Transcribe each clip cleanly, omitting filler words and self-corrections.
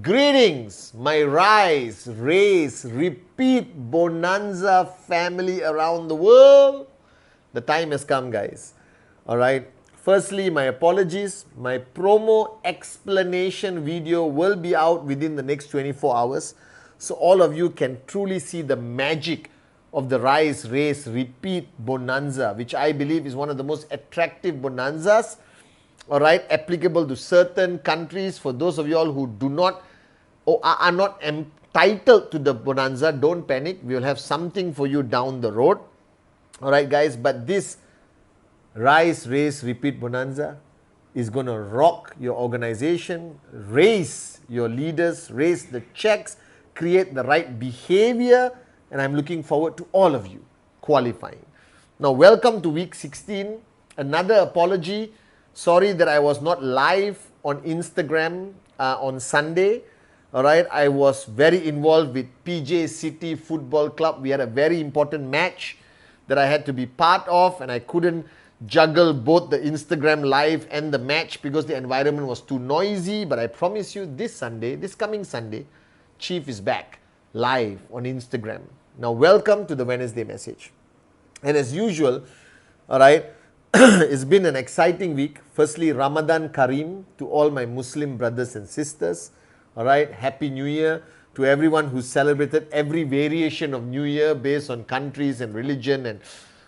Greetings, my rise, race, repeat bonanza family around the world. The time has come, guys. All right. Firstly, my apologies. My promo explanation video will be out within the next 24 hours. So all of you can truly see the magic of the rise, race, repeat bonanza, which I believe is one of the most attractive bonanzas. All right, applicable to certain countries. For those of you all who do not or are not entitled to the bonanza, don't panic. We will have something for you down the road. All right, guys, but this rise, race, repeat bonanza is going to rock your organization, raise your leaders, raise the checks, create the right behavior, and I'm looking forward to all of you qualifying. Now, welcome to week 16. Another apology. Sorry that I was not live on Instagram on Sunday. All right, I was very involved with PJ City Football Club. We had a very important match that I had to be part of, and I couldn't juggle both the Instagram live and the match because the environment was too noisy. But I promise you, this coming Sunday, Chief is back live on Instagram. Now, welcome to the Wednesday message. And as usual, all right, it's been an exciting week. Firstly, Ramadan Kareem to all my Muslim brothers and sisters. All right, Happy New Year to everyone who celebrated every variation of New Year based on countries and religion and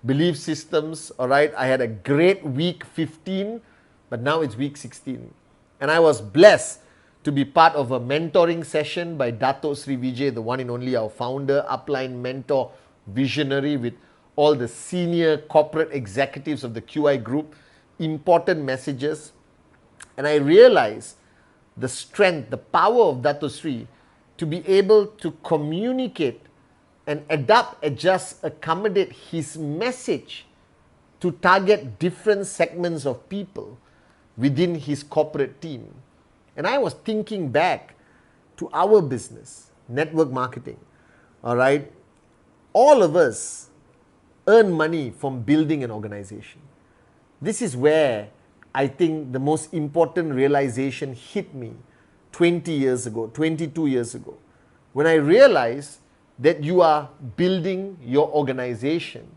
belief systems. All right, I had a great week 15, but now it's week 16. And I was blessed to be part of a mentoring session by Dato Sri Vijay, the one and only our founder, upline mentor, visionary with all the senior corporate executives of the QI group, important messages. And I realized the strength, the power of Dato Sri to be able to communicate and adapt, adjust, accommodate his message to target different segments of people within his corporate team. And I was thinking back to our business, network marketing. All right, all of us earn money from building an organization. This is where I think the most important realization hit me 20 years ago, 22 years ago, when I realized that you are building your organization,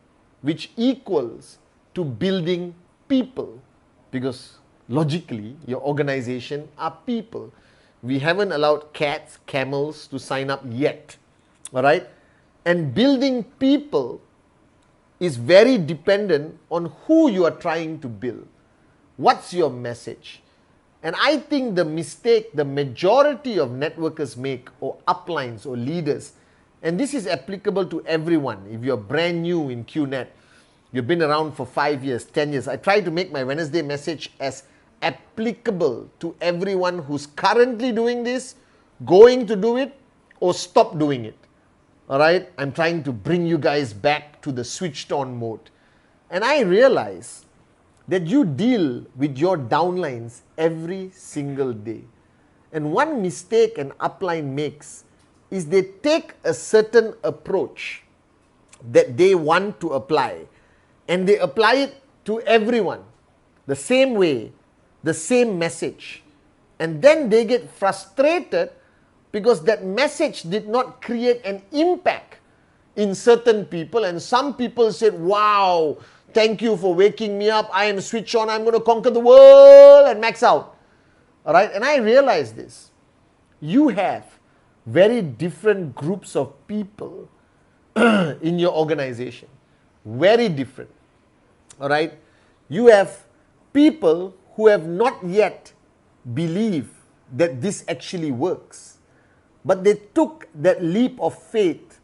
which equals to building people, because logically your organization are people. We haven't allowed cats, camels to sign up yet, all right? And building people is very dependent on who you are trying to build. What's your message? And I think the mistake the majority of networkers make, or uplines or leaders, and this is applicable to everyone. If you're brand new in QNet, you've been around for 5 years, 10 years. I try to make my Wednesday message as applicable to everyone who's currently doing this, going to do it, or stop doing it. All right? I'm trying to bring you guys back to the switched on mode. And I realize that you deal with your downlines every single day. And one mistake an upline makes is they take a certain approach that they want to apply, and they apply it to everyone the same way, the same message. And then they get frustrated because that message did not create an impact in certain people. And some people said, wow, thank you for waking me up. I am switched on. I'm going to conquer the world and max out. All right. And I realized this. You have very different groups of people in your organization. Very different. All right. You have people who have not yet believed that this actually works. But they took that leap of faith.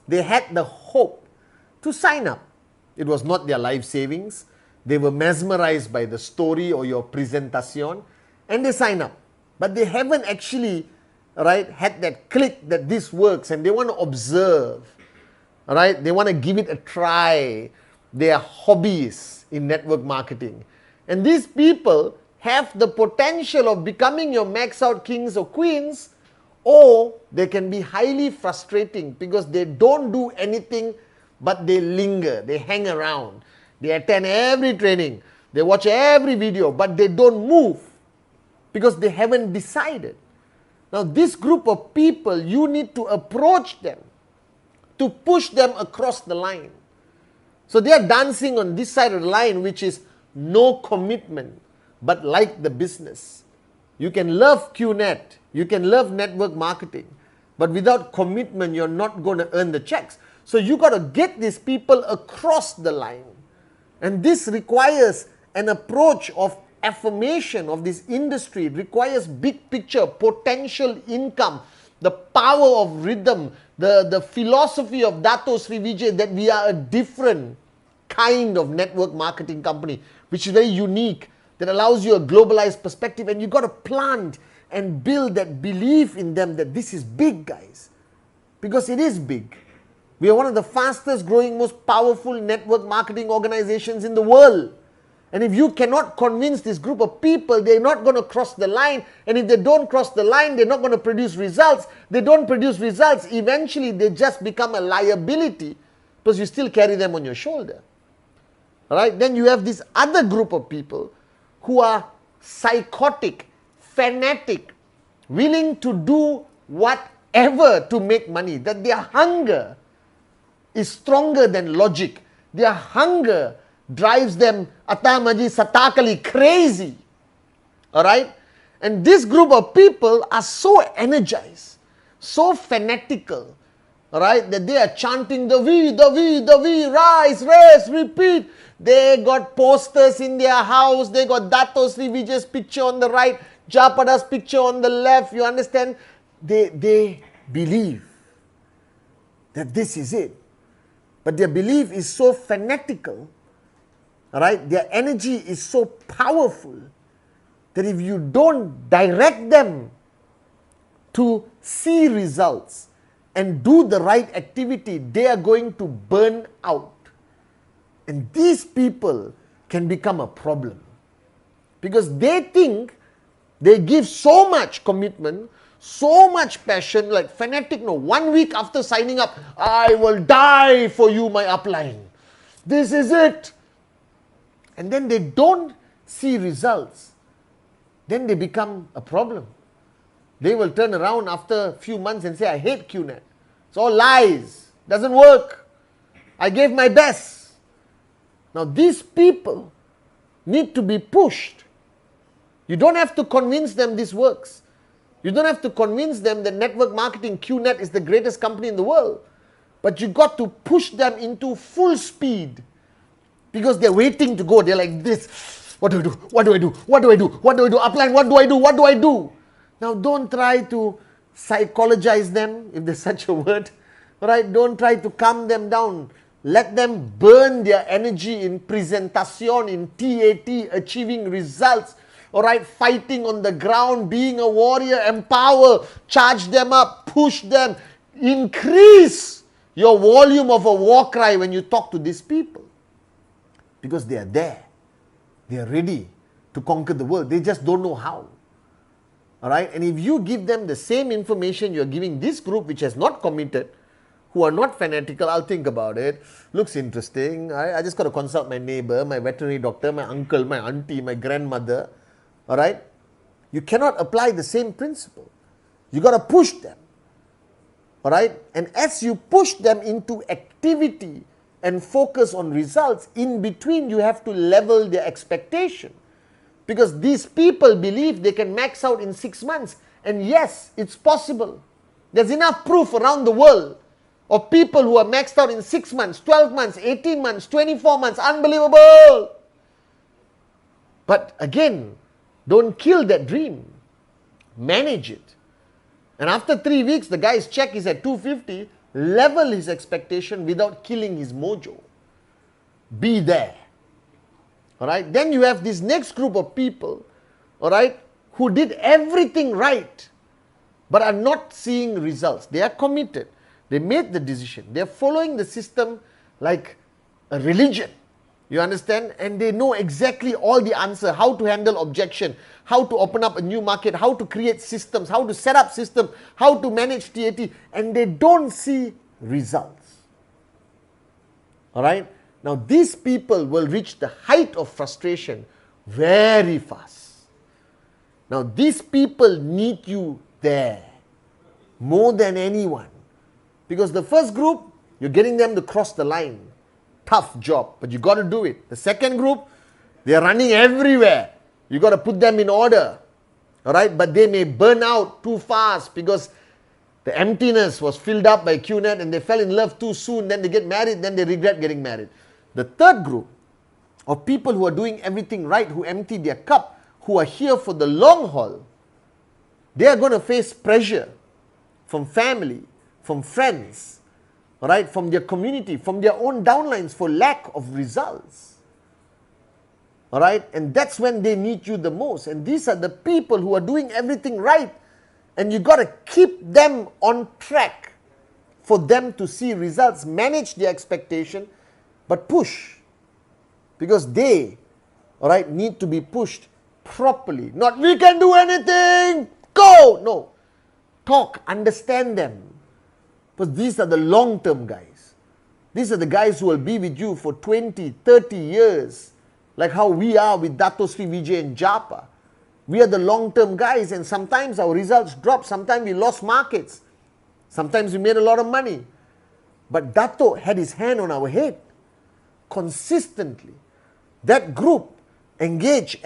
They had the hope to sign up. It was not their life savings. They were mesmerized by the story or your presentation and they sign up. But they haven't actually, right, had that click that this works and they want to observe. All right, they want to give it a try. They are hobbyists in network marketing. And these people have the potential of becoming your max out kings or queens, or they can be highly frustrating because they don't do anything but they linger, they hang around. They attend every training, they watch every video, but they don't move because they haven't decided. Now, this group of people, you need to approach them to push them across the line. So they are dancing on this side of the line, which is no commitment, but like the business. You can love QNet, you can love network marketing, but without commitment, you're not going to earn the checks. So you got to get these people across the line. And this requires an approach of affirmation of this industry. It requires big picture, potential income, the power of rhythm, the philosophy of Dato Sri Vijay, that we are a different kind of network marketing company, which is very unique, that allows you a globalized perspective. And you got to plant and build that belief in them that this is big, guys. Because it is big. We are one of the fastest growing, most powerful network marketing organizations in the world. And if you cannot convince this group of people, they're not going to cross the line. And if they don't cross the line, they're not going to produce results. They don't produce results. Eventually, they just become a liability because you still carry them on your shoulder. All right? Then you have this other group of people who are psychotic, fanatic, willing to do whatever to make money. That their hunger is stronger than logic. Their hunger drives them atamaji satakali crazy. Alright? And this group of people are so energized, so fanatical, alright, that they are chanting the V, rise, race, repeat. They got posters in their house, they got Dato Sri Vijay's picture on the right, Japada's picture on the left, you understand? They believe that this is it. But their belief is so fanatical, right? Their energy is so powerful that if you don't direct them to see results and do the right activity, they are going to burn out. And these people can become a problem because they think they give so much commitment, so much passion, like fanatic. No, 1 week after signing up, I will die for you, my upline. This is it. And then they don't see results. Then they become a problem. They will turn around after a few months and say, I hate QNet. It's all lies. Doesn't work. I gave my best. Now these people need to be pushed. You don't have to convince them this works. You don't have to convince them that network marketing, QNet, is the greatest company in the world. But you got to push them into full speed because they're waiting to go. They're like this. What do I do? What do I do? What do I do? What do I do? Upline, what do I do? What do I do? Now don't try to psychologize them, if there's such a word. Right? Don't try to calm them down. Let them burn their energy in presentation, in TAT, achieving results. All right, fighting on the ground, being a warrior, empower, charge them up, push them, increase your volume of a war cry when you talk to these people. Because they are there. They are ready to conquer the world. They just don't know how. All right, and if you give them the same information you're giving this group, which has not committed, who are not fanatical, I'll think about it. Looks interesting. I just got to consult my neighbor, my veterinary doctor, my uncle, my auntie, my grandmother. All right? You cannot apply the same principle. You got to push them. All right? And as you push them into activity and focus on results, in between you have to level their expectation. Because these people believe they can max out in 6 months. And yes, it's possible. There's enough proof around the world of people who are maxed out in 6 months, 12 months, 18 months, 24 months. Unbelievable! But again, don't kill that dream. Manage it. And after 3 weeks, the guy's check is at 250. Level his expectation without killing his mojo. Be there. All right. Then you have this next group of people, all right, who did everything right, but are not seeing results. They are committed. They made the decision. They are following the system like a religion. You understand? And they know exactly all the answer, how to handle objection, how to open up a new market, how to create systems, how to set up system, how to manage TAT, and they don't see results. All right? Now, these people will reach the height of frustration very fast. Now, these people need you there more than anyone. Because the first group, you're getting them to cross the line. Tough job, but you got to do it. The second group, they are running everywhere. You got to put them in order. All right, but they may burn out too fast because the emptiness was filled up by QNet and they fell in love too soon. Then they get married, then they regret getting married. The third group of people who are doing everything right, who empty their cup, who are here for the long haul, they are going to face pressure from family, from friends, all right, from their community, from their own downlines for lack of results. All right, and that's when they need you the most. And these are the people who are doing everything right, and you got to keep them on track for them to see results. Manage their expectation, but push, because they, all right, need to be pushed properly. Not we can do anything, go. No, talk, understand them, because these are the long-term guys. These are the guys who will be with you for 20, 30 years, like how we are with Dato Sri Vijay and Japa. We are the long-term guys, and sometimes our results drop, sometimes we lost markets, sometimes we made a lot of money. But Dato had his hand on our head consistently. That group, engage,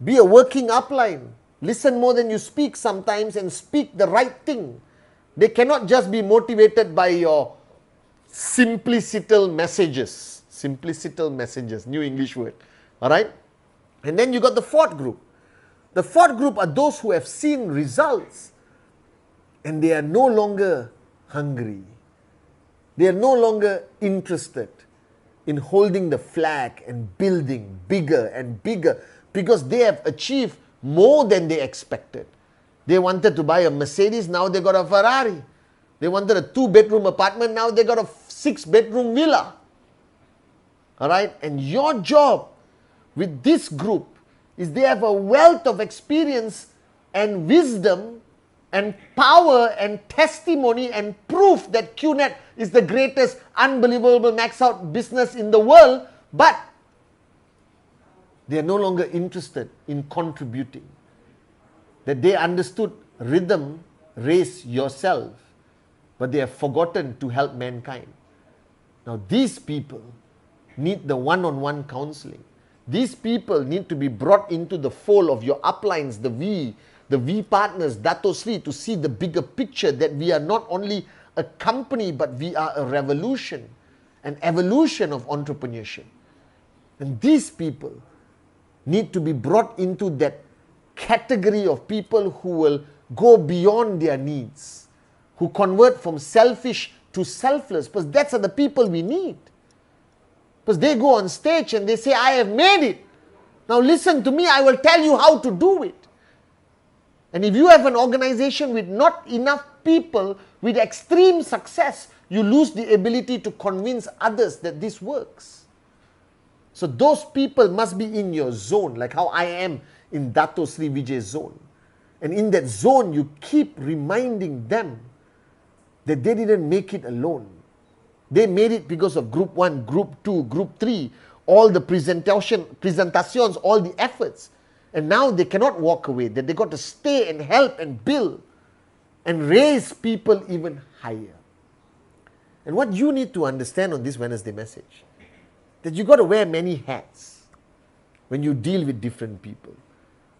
be a working upline. Listen more than you speak sometimes and speak the right thing. They cannot just be motivated by your simplicital messages. Simplicital messages, new English word. All right? And then you got the fourth group. The fourth group are those who have seen results and they are no longer hungry. They are no longer interested in holding the flag and building bigger and bigger, because they have achieved more than they expected. They wanted to buy a Mercedes, now they got a Ferrari. They wanted a 2-bedroom apartment, now they got a 6-bedroom villa. All right? And your job with this group is they have a wealth of experience and wisdom and power and testimony and proof that QNet is the greatest unbelievable max out business in the world, but they are no longer interested in contributing. That they understood rhythm, race yourself, but they have forgotten to help mankind. Now these people need the one-on-one counseling. These people need to be brought into the fold of your uplines, the V partners, Dato Sri, to see the bigger picture that we are not only a company, but we are a revolution, an evolution of entrepreneurship. And these people need to be brought into that category of people who will go beyond their needs, who convert from selfish to selfless, because that's the people we need. Because they go on stage and they say, I have made it. Now listen to me, I will tell you how to do it. And if you have an organization with not enough people with extreme success, you lose the ability to convince others that this works. So those people must be in your zone, like how I am in Dato Sri Vijay's zone. And in that zone, you keep reminding them that they didn't make it alone. They made it because of group 1, group 2, group 3, all the presentations, all the efforts. And now they cannot walk away, that they got to stay and help and build and raise people even higher. And what you need to understand on this Wednesday message, that you got to wear many hats when you deal with different people.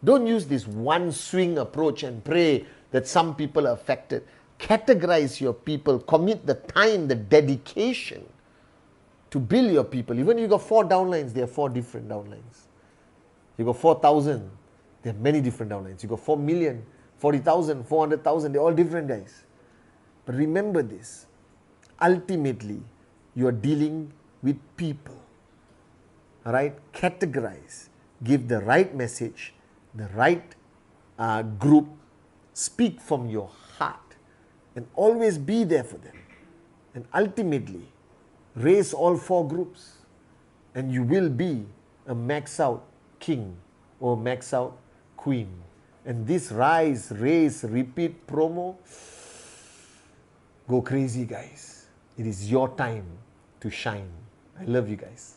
Don't use this one swing approach and pray that some people are affected. Categorize your people, commit the time, the dedication to build your people. Even if you got 4 downlines, there are 4 different downlines. You got 4,000, there are many different downlines. You got 4 million, 40,000, 400,000, they're all different guys. But remember this, ultimately, you are dealing with people. all right, categorize, give the right message, the right group, speak from your heart, and always be there for them. And ultimately, raise all 4 groups, and you will be a max out king or max out queen. And this rise, raise, repeat promo, go crazy, guys. It is your time to shine. I love you guys.